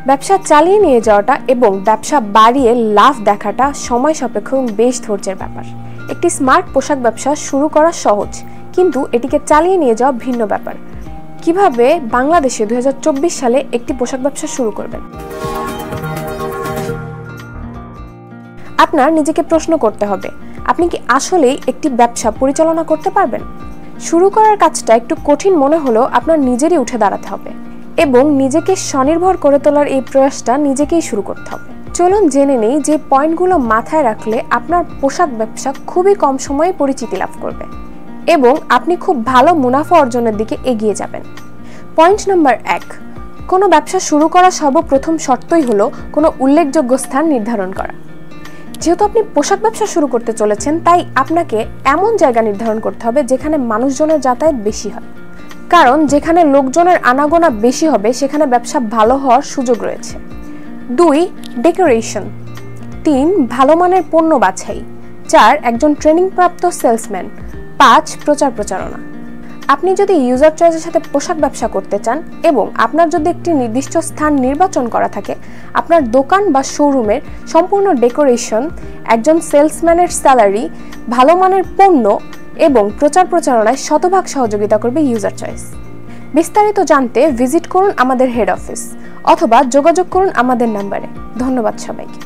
ব্যবসা চালিয়ে নিয়ে যাওয়াটা এবং ব্যবসা বাড়িয়ে লাভ দেখাটা সময় সাপেক্ষ এবং বেশ ধৈর্যের ব্যাপার। একটি স্মার্ট পোশাক ব্যবসা শুরু করা সহজ, কিন্তু এটিকে চালিয়ে নিয়ে যাওয়া ভিন্ন ব্যাপার। কিভাবে বাংলাদেশে 2024 সালে একটি পোশাক ব্যবসা শুরু করবেন? আপনার নিজেকে প্রশ্ন করতে হবে, আপনি কি আসলেই একটি ব্যবসা পরিচালনা করতে পারবেন? শুরু করার কাজটা একটু কঠিন মনে হলেও আপনার নিজেরই উঠে দাঁড়াতে হবে এবং নিজেকে স্বনির্ভর করে তোলার এই প্রয়াসটা নিজেকেই শুরু করতে হবে। চলুন জেনে নেই যে পয়েন্টগুলো মাথায় রাখলে আপনার পোশাক ব্যবসা খুবই কম সময়ে পরিচিতি লাভ করবে এবং আপনি খুব ভালো মুনাফা অর্জনের দিকে এগিয়ে যাবেন। পয়েন্ট নাম্বার 1, কোনো ব্যবসা শুরু করার সর্বপ্রথম শর্তই হলো কোনো উল্লেখযোগ্য স্থান নির্ধারণ করা। যেহেতু আপনি পোশাক ব্যবসা শুরু করতে চলেছেন, তাই আপনাকে এমন জায়গা নির্ধারণ করতে হবে যেখানে মানুষজনের যাতায়াত বেশি হয়, কারণ যেখানে লোকজনের আনাগোনা বেশি হবে সেখানে ব্যবসা ভালো হওয়ার সুযোগ রয়েছে। 2, ডেকোরেশন। 3, ভালো মানের পণ্য বাছাই। 4, একজন ট্রেনিংপ্রাপ্ত সেলসম্যান। 5, প্রচার প্রচারণা। আপনি যদি ইউজার চয়েসের সাথে পোশাক ব্যবসা করতে চান এবং আপনার যদি একটি নির্দিষ্ট স্থান নির্বাচন করা থাকে, আপনার দোকান বা শোরুমের সম্পূর্ণ ডেকোরেশন, একজন সেলসম্যানের স্যালারি, ভালো মানের পণ্য এবং প্রচার প্রচারণায় শতভাগ সহযোগিতা করবে ইউজার চয়েস। বিস্তারিত জানতে ভিজিট করুন আমাদের হেড অফিস অথবা যোগাযোগ করুন আমাদের নাম্বারে। ধন্যবাদ সবাইকে।